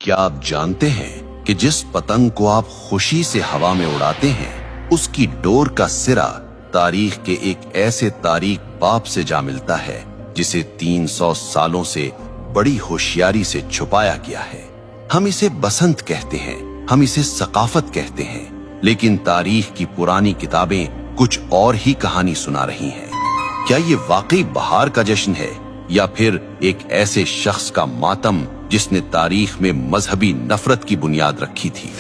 क्या आप जानते हैं कि जिस पतंग को आप खुशी से हवा में उड़ाते हैं, उसकी डोर का सिरा तारीख के एक ऐसे तारीख बाप से जा मिलता है जिसे 300 सालों से बड़ी होशियारी से छुपाया गया है। हम इसे बसंत कहते हैं, हम इसे सकाफत कहते हैं, लेकिन तारीख की पुरानी किताबें कुछ और ही कहानी सुना रही हैं। क्या ये वाकई बहार का जश्न है या फिर एक ऐसे शख्स का मातम जिसने तारीख में मजहबी नफरत की बुनियाद रखी थी?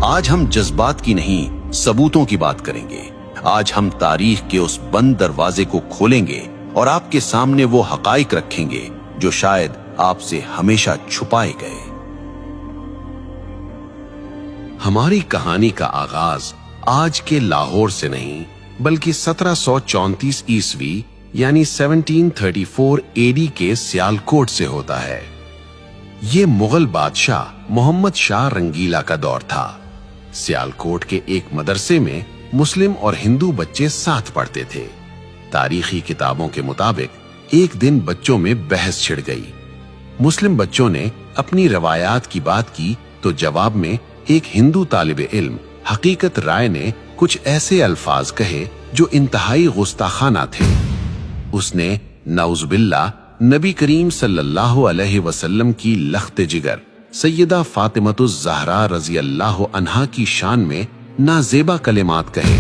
आज हम जज्बात की नहीं, सबूतों की बात करेंगे। आज हम तारीख के उस बंद दरवाजे को खोलेंगे और आपके सामने वो हकाइक रखेंगे जो शायद आपसे हमेशा छुपाए गए। हमारी कहानी का आगाज आज के लाहौर से नहीं बल्कि 1734 ईस्वी यानी 1734 एडी के सियालकोट से होता है। ये मुगल बादशाह मोहम्मद शाह रंगीला का दौर था। सियालकोट के एक मदरसे में मुस्लिम और हिंदू बच्चे साथ पढ़ते थे। तारीखी किताबों के मुताबिक एक दिन बच्चों में बहस छिड़ गई। मुस्लिम बच्चों ने अपनी रवायात की बात की तो जवाब में एक हिंदू तालिबे इल्म हकीकत राय ने कुछ ऐसे अल्फाज कहे जो इंतहाई गुस्ताखाना थे। उसने नाउज़ुबिल्लाह नबी करीम सल्लल्लाहु अलैहि वसल्लम की लख्त जिगर सैयदा फातिमतुज़ ज़हरा रज़ी अल्लाह अन्हा की शान में नाजेबा कलिमात कहे।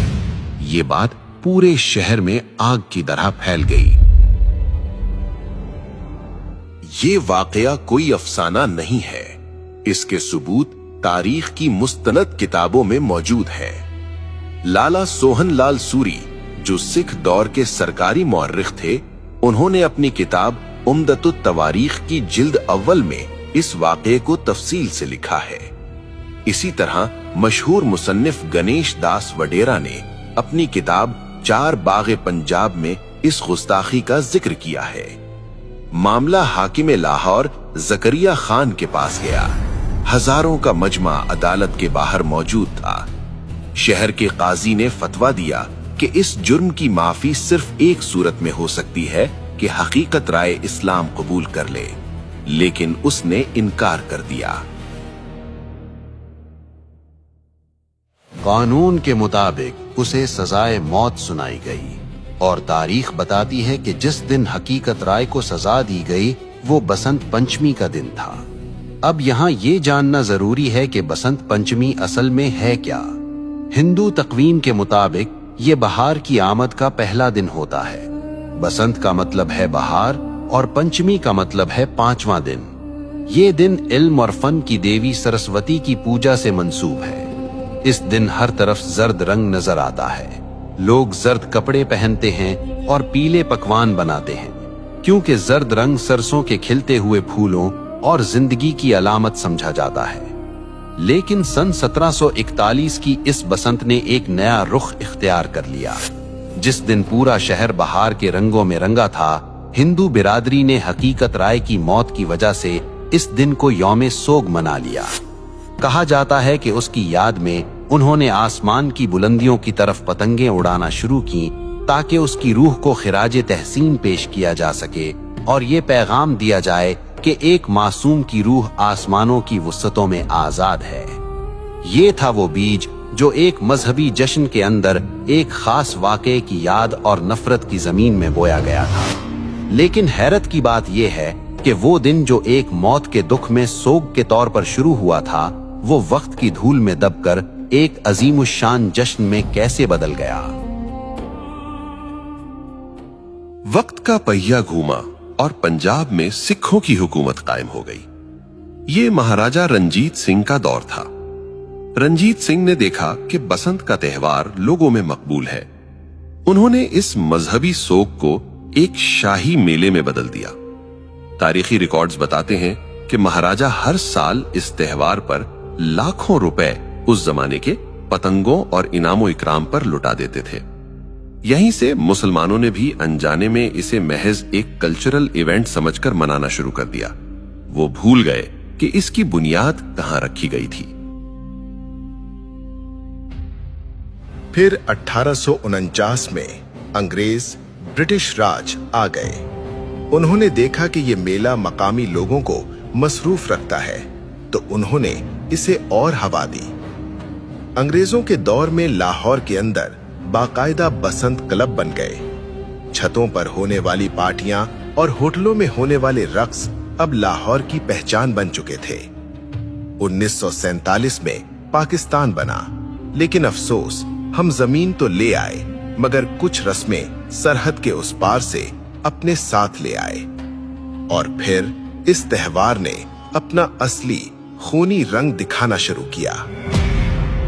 ये बात पूरे शहर में आग की तरह फैल गई। ये वाकया कोई अफसाना नहीं है, इसके सबूत तारीख की मुस्तनद किताबों में मौजूद है। लाला सोहन लाल सूरी जो सिख दौर के सरकारी मौर्रिख थे, उन्होंने अपनी किताब उम्दतुत तवारीख की जिल्द अव्वल में इस वाक़े को तफसील से लिखा है। इसी तरह मशहूर मुसन्निफ गणेश दास वडेरा ने अपनी किताब चार बाग़े पंजाब में इस गुस्ताखी का जिक्र किया है। मामला हाकिम लाहौर जकरिया खान के पास गया। हजारों का मजमा अदालत के बाहर मौजूद था। शहर के काजी ने फतवा दिया कि इस जुर्म की माफी सिर्फ एक सूरत में हो सकती है कि हकीकत राय इस्लाम कबूल कर ले, लेकिन उसने इनकार कर दिया। कानून के मुताबिक उसे सजाए मौत सुनाई गई और तारीख बताती है कि जिस दिन हकीकत राय को सजा दी गई वो बसंत पंचमी का दिन था। अब यहाँ ये जानना जरूरी है कि बसंत पंचमी असल में है क्या। हिंदू तकवीम के मुताबिक ये बहार की आमद का पहला दिन होता है। बसंत का मतलब है बहार और पंचमी का मतलब है पांचवा दिन। ये दिन इल्म और फन की देवी सरस्वती की पूजा से मंसूब है। इस दिन हर तरफ जर्द रंग नजर आता है। लोग जर्द कपड़े पहनते हैं और पीले पकवान बनाते हैं, क्योंकि जर्द रंग सरसों के खिलते हुए फूलों और जिंदगी की अलामत समझा जाता है। लेकिन सन 1741 की इस बसंत ने एक नया रुख इख्तियार कर लिया। जिस दिन पूरा शहर बहार के रंगों में रंगा था, हिंदू बिरादरी ने हकीकत राय की मौत की वजह से इस दिन को यौमे सोग मना लिया। कहा जाता है कि उसकी याद में उन्होंने आसमान की बुलंदियों की तरफ पतंगें उड़ाना शुरू की ताकि उसकी रूह को खिराज तहसीन पेश किया जा सके और ये पैगाम दिया जाए कि एक मासूम की रूह आसमानों की वुसअतों में आजाद है। ये था वो बीज जो एक मजहबी जश्न के अंदर एक खास वाक़े की याद और नफरत की जमीन में बोया गया था। लेकिन हैरत की बात यह है कि वो दिन जो एक मौत के दुख में सोग के तौर पर शुरू हुआ था, वो वक्त की धूल में दबकर एक अजीमुशान जश्न में कैसे बदल गया। वक्त का पहिया घूमा और पंजाब में सिखों की हुकूमत कायम हो गई। ये महाराजा रंजीत सिंह का दौर था। रंजीत सिंह ने देखा कि बसंत का त्यौहार लोगों में मकबूल है। उन्होंने इस मजहबी सोग को एक शाही मेले में बदल दिया। तारीखी रिकॉर्ड्स बताते हैं कि महाराजा हर साल इस त्यौहार पर लाखों रुपए उस जमाने के पतंगों और इनामो इकराम पर लुटा देते थे। यहीं से मुसलमानों ने भी अनजाने में इसे महज एक कल्चरल इवेंट समझकर मनाना शुरू कर दिया। वो भूल गए कि इसकी बुनियाद कहां रखी गई थी। फिर 1849 में अंग्रेज ब्रिटिश राज आ गए। उन्होंने देखा कि ये मेला मकामी लोगों को मसरूफ रखता है, तो उन्होंने इसे और हवा दी। अंग्रेजों के दौर में लाहौर के अंदर बाकायदा बसंत क्लब बन गए। छतों पर होने वाली पार्टियां और होटलों में होने वाले रक्स अब लाहौर की पहचान बन चुके थे। 1947 में पाकिस्तान बना, लेकिन अफसोस हम जमीन तो ले आए मगर कुछ रस्में सरहद के उस पार से अपने साथ ले आए। और फिर इस त्योहार ने अपना असली खूनी रंग दिखाना शुरू किया।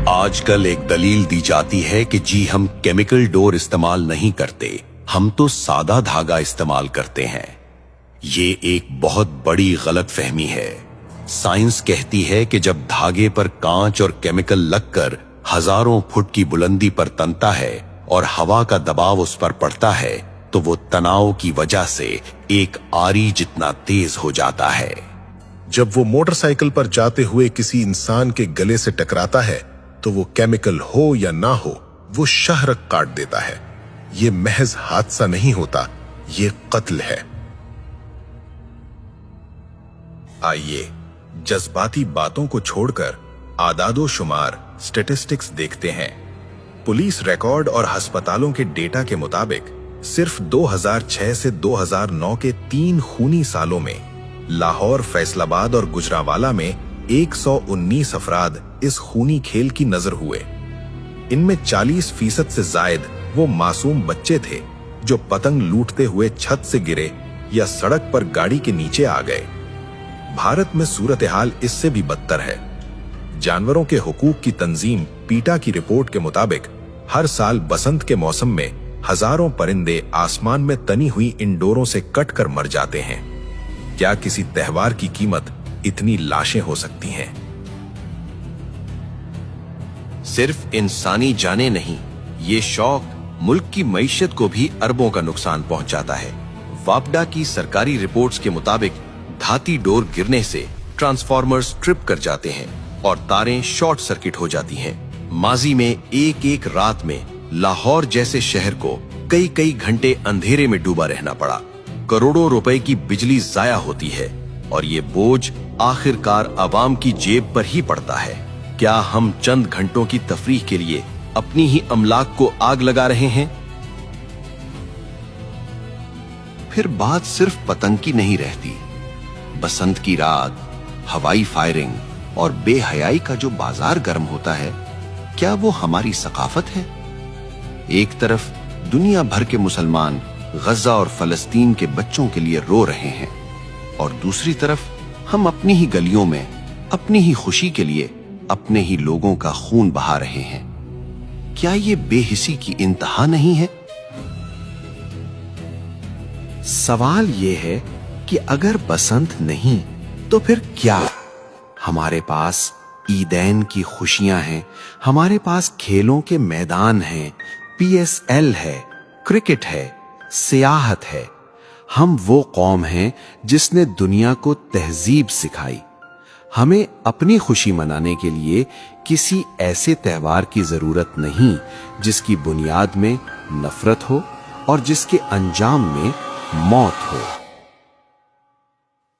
आजकल एक दलील दी जाती है कि जी हम केमिकल डोर इस्तेमाल नहीं करते, हम तो सादा धागा इस्तेमाल करते हैं। ये एक बहुत बड़ी गलतफहमी है। साइंस कहती है कि जब धागे पर कांच और केमिकल लगकर हजारों फुट की बुलंदी पर तनता है और हवा का दबाव उस पर पड़ता है तो वो तनाव की वजह से एक आरी जितना तेज हो जाता है। जब वो मोटरसाइकिल पर जाते हुए किसी इंसान के गले से टकराता है तो वो केमिकल हो या ना हो, वो शाहरग काट देता है। ये महज हादसा नहीं होता, ये कत्ल है। आइए जज्बाती बातों को छोड़कर आदादो शुमार स्टैटिस्टिक्स देखते हैं। पुलिस रिकॉर्ड और अस्पतालों के डेटा के मुताबिक सिर्फ 2006 से 2009 के 3 खूनी सालों में लाहौर, फैसलाबाद और गुजरांवाला में 119 अफराद इस खूनी खेल की नजर हुए। इनमें 40% से जायद वो मासूम बच्चे थे जो पतंग लूटते हुए छत से गिरे या सड़क पर गाड़ी के नीचे आ गए। भारत में सूरत हाल इससे भी बदतर है। जानवरों के हुकूक की तंजीम पीटा की रिपोर्ट के मुताबिक हर साल बसंत के मौसम में हजारों परिंदे आसमान में तनी हुई इन डोरों से कट कर मर जाते हैं। क्या किसी त्योहार की कीमत इतनी लाशें हो सकती हैं? सिर्फ इंसानी जाने नहीं, ये शौक मुल्क की मईशत को भी अरबों का नुकसान पहुंचाता है। वापडा की सरकारी रिपोर्ट्स के मुताबिक धाती डोर गिरने से ट्रांसफार्मर्स ट्रिप कर जाते हैं और तारें शॉर्ट सर्किट हो जाती हैं। माजी में एक एक रात में लाहौर जैसे शहर को कई कई घंटे अंधेरे में डूबा रहना पड़ा। करोड़ों रुपए की बिजली जाया होती है और ये बोझ आखिरकार आवाम की जेब पर ही पड़ता है। क्या हम चंद घंटों की तफरीह के लिए अपनी ही अमलाक को आग लगा रहे हैं? फिर बात सिर्फ पतंग की नहीं रहती। बसंत की रात, हवाई फायरिंग और बेहयाई का जो बाजार गर्म होता है, क्या वो हमारी सकाफत है? एक तरफ दुनिया भर के मुसलमान गजा और फलस्तीन के बच्चों के लिए रो रहे हैं और दूसरी तरफ हम अपनी ही गलियों में अपनी ही खुशी के लिए अपने ही लोगों का खून बहा रहे हैं। क्या ये बेहिसी की इंतहा नहीं है? सवाल ये है कि अगर बसंत नहीं तो फिर क्या? हमारे पास ईदैन की खुशियां हैं, हमारे पास खेलों के मैदान हैं, PSL है, क्रिकेट है, सियाहत है। हम वो कौम हैं जिसने दुनिया को तहजीब सिखाई। हमें अपनी खुशी मनाने के लिए किसी ऐसे त्योहार की जरूरत नहीं जिसकी बुनियाद में नफरत हो और जिसके अंजाम में मौत हो।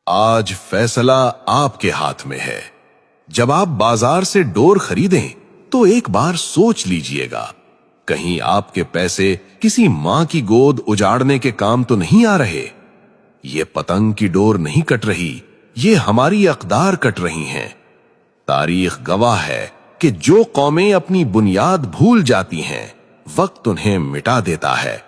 आज फैसला आपके हाथ में है। जब आप बाजार से डोर खरीदें तो एक बार सोच लीजिएगा, कहीं आपके पैसे किसी मां की गोद उजाड़ने के काम तो नहीं आ रहे। ये पतंग की डोर नहीं कट रही, ये हमारी अकदार कट रही हैं। तारीख गवाह है कि जो कौमें अपनी बुनियाद भूल जाती हैं, वक्त उन्हें मिटा देता है।